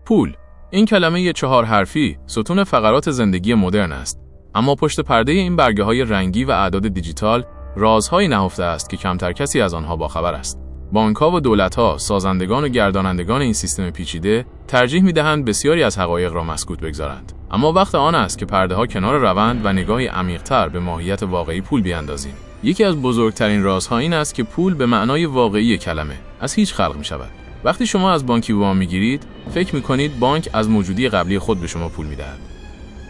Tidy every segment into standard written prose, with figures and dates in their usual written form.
پول. این کلمه یه 4 حرفی ستون فقرات زندگی مدرن است. اما پشت پرده این برگه‌های رنگی و اعداد دیجیتال رازهایی نهفته است که کمتر کسی از آنها باخبر است. بانک‌ها و دولت‌ها، سازندگان و گردانندگان این سیستم پیچیده ترجیح می‌دهند بسیاری از حقایق را مسکوت بگذارند. اما وقت آن است که پرده‌ها کنار روند و نگاهی عمیق‌تر به ماهیت واقعی پول بیاندازیم. یکی از بزرگترین رازها این است که پول به معنای واقعی کلمه از هیچ خلق می‌شود. وقتی شما از بانکی وام می‌گیرید، فکر می‌کنید بانک از موجودی قبلی خود به شما پول می‌دهد.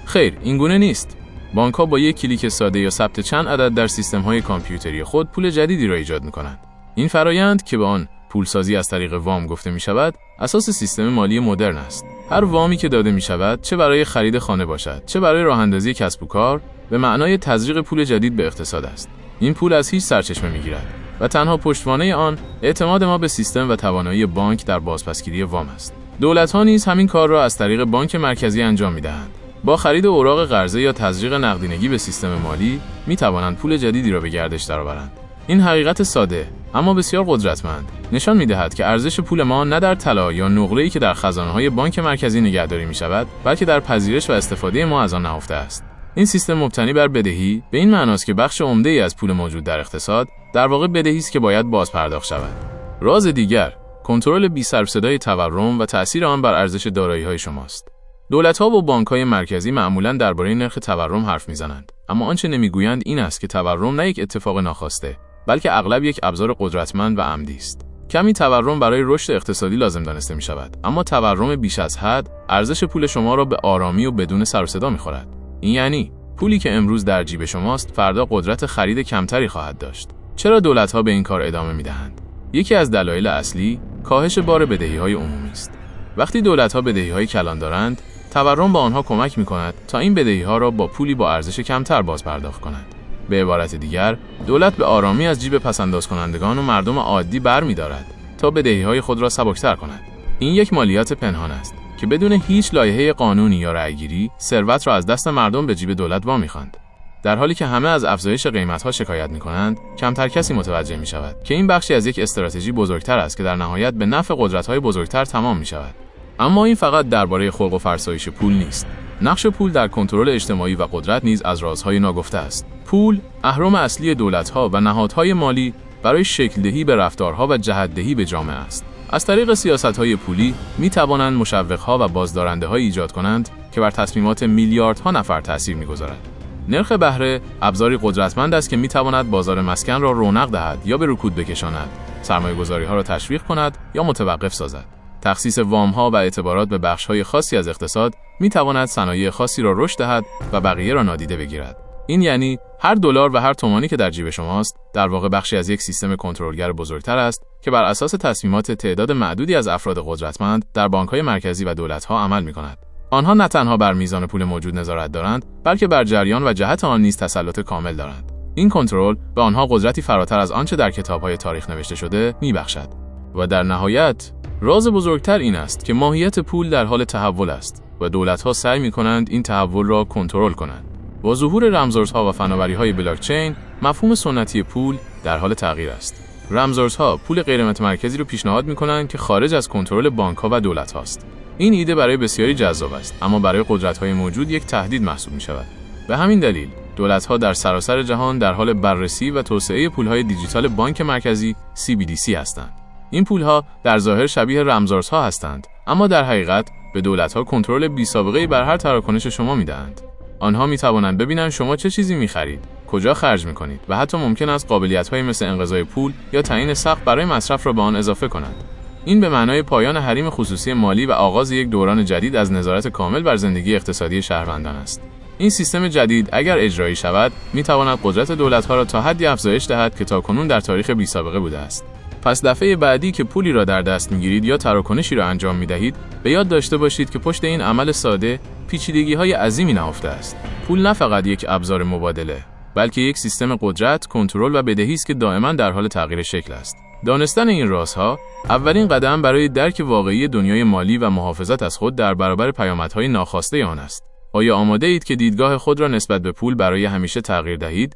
خیر، این گونه نیست. بانک‌ها با یک کلیک ساده یا ثبت چند عدد در سیستم‌های کامپیوتری خود پول جدیدی را ایجاد می‌کنند. این فرایند که به آن پولسازی از طریق وام گفته می‌شود، اساس سیستم مالی مدرن است. هر وامی که داده می‌شود، چه برای خرید خانه باشد، چه برای راه‌اندازی کسب و کار، به معنای تزریق پول جدید به اقتصاد است. این پول از هیچ سرچشمه می‌گیرد و تنها پشتوانه آن اعتماد ما به سیستم و توانایی بانک در بازپسگیری وام است. دولت‌ها نیز همین کار را از طریق بانک مرکزی انجام می‌دهند. با خرید اوراق قرضه یا تزریق نقدینگی به سیستم مالی می‌توانند پول جدیدی را به گردش درآورند. این حقیقت ساده اما بسیار قدرتمند نشان می‌دهد که ارزش پول ما نه در طلا یا نقره‌ای که در خزانه‌های بانک مرکزی نگهداری می‌شود، بلکه در پذیرش و استفاده ما از آن نهفته است. این سیستم مبتنی بر بدهی به این معناست که بخش عمده‌ای از پول موجود در اقتصاد در واقع بدهی است که باید بازپرداخت شود. راز دیگر، کنترل بی سر و صدای تورم و تأثیر آن بر ارزش دارایی‌های شماست. دولت‌ها و بانک‌های مرکزی معمولاً درباره نرخ تورم حرف می‌زنند، اما آنچه نمی‌گویند این است که تورم نه یک اتفاق ناخواسته، بلکه اغلب یک ابزار قدرتمند و عمدی است. کمی تورم برای رشد اقتصادی لازم دانسته می‌شود، اما تورم بیش از حد ارزش پول شما را به آرامی و بدون سر و صدا می‌خورد. این یعنی پولی که امروز در جیب شماست فردا قدرت خرید کمتری خواهد داشت. چرا دولت‌ها به این کار ادامه می‌دهند؟ یکی از دلایل اصلی کاهش بار بدهی‌های عمومی است. وقتی دولت‌ها بدهی‌های کلان دارند، تورم به آنها کمک می‌کند تا این بدهی‌ها را با پولی با ارزش کمتر بازپرداخت کنند. به عبارت دیگر، دولت به آرامی از جیب پس‌انداز کنندگان و مردم عادی برمی‌دارد تا بدهی‌های خود را سبکتر کند. این یک مالیات پنهان است که بدون هیچ لایحه قانونی یا رأی‌گیری ثروت را از دست مردم به جیب دولت وامی‌خواند. در حالی که همه از افزایش قیمت‌ها شکایت می‌کنند، کمتر کسی متوجه می‌شود که این بخشی از یک استراتژی بزرگتر است که در نهایت به نفع قدرت‌های بزرگتر تمام می‌شود. اما این فقط درباره خلق و فرسایش پول نیست. نقش پول در کنترل اجتماعی و قدرت نیز از رازهای ناگفته است. پول، اهرم اصلی دولت‌ها و نهادهای مالی برای شکل‌دهی به رفتارها و جهت‌دهی به جامعه است. از طریق سیاست‌های پولی می‌توانند مشوق‌ها و بازدارنده‌هایی ایجاد کنند که بر تصمیمات میلیاردها نفر تأثیر می‌گذارد. نرخ بهره ابزاری قدرتمند است که می‌تواند بازار مسکن را رونق دهد یا به رکود بکشاند، سرمایه‌گذاری‌ها را تشویق کند یا متوقف سازد. تخصیص وام‌ها و اعتبارات به بخش‌های خاصی از اقتصاد می‌تواند صنایع خاصی را رشد دهد و بقیه را نادیده بگیرد. این یعنی هر دلار و هر تومانی که در جیب شماست در واقع بخشی از یک سیستم کنترلگر بزرگتر است که بر اساس تصمیمات تعداد معدودی از افراد قدرتمند در بانک‌های مرکزی و دولت‌ها عمل می‌کند. آنها نه تنها بر میزان پول موجود نظارت دارند، بلکه بر جریان و جهت آن نیز تسلط کامل دارند. این کنترل به آنها قدرتی فراتر از آنچه در کتاب‌های تاریخ نوشته شده می‌بخشد. و در نهایت راز بزرگتر این است که ماهیت پول در حال تحول است و دولت‌ها سعی می‌کنند این تحول را کنترل کنند. با ظهور رمزارزها و فناوری‌های بلاکچین، مفهوم سنتی پول در حال تغییر است. رمزارزها پول غیر متمرکزی رو پیشنهاد می‌کنند که خارج از کنترل بانک‌ها و دولت‌هاست. این ایده برای بسیاری جذاب است، اما برای قدرت‌های موجود یک تهدید محسوب می‌شود. به همین دلیل، دولت‌ها در سراسر جهان در حال بررسی و توسعه پول‌های دیجیتال بانک مرکزی CBDC هستند. این پول‌ها در ظاهر شبیه رمزارزها هستند، اما در حقیقت به دولت‌ها کنترل بی‌سابقه‌ای بر هر تراکنش شما می‌دهند. آنها می‌توانند ببینند شما چه چیزی می‌خرید، کجا خرج می‌کنید و حتی ممکن است قابلیت‌هایی مثل انقضای پول یا تعیین سقف برای مصرف را به آن اضافه کنند. این به معنای پایان حریم خصوصی مالی و آغاز یک دوران جدید از نظارت کامل بر زندگی اقتصادی شهروندان است. این سیستم جدید اگر اجرایی شود، می‌تواند قدرت دولت‌ها را تا حدی افزایش دهد که تاکنون در تاریخ بی‌سابقه بوده است. پس دفعه بعدی که پولی را در دست می‌گیرید یا تراکنشی را انجام می‌دهید، به یاد داشته باشید که پشت این عمل ساده پیچیدگی‌های عظیمی نهفته است. پول نه فقط یک ابزار مبادله، بلکه یک سیستم قدرت، کنترل و بدهی است که دائما در حال تغییر شکل است. دانستن این رازها اولین قدم برای درک واقعی دنیای مالی و محافظت از خود در برابر پیامدهای ناخواسته آن است. آیا آماده اید که دیدگاه خود را نسبت به پول برای همیشه تغییر دهید؟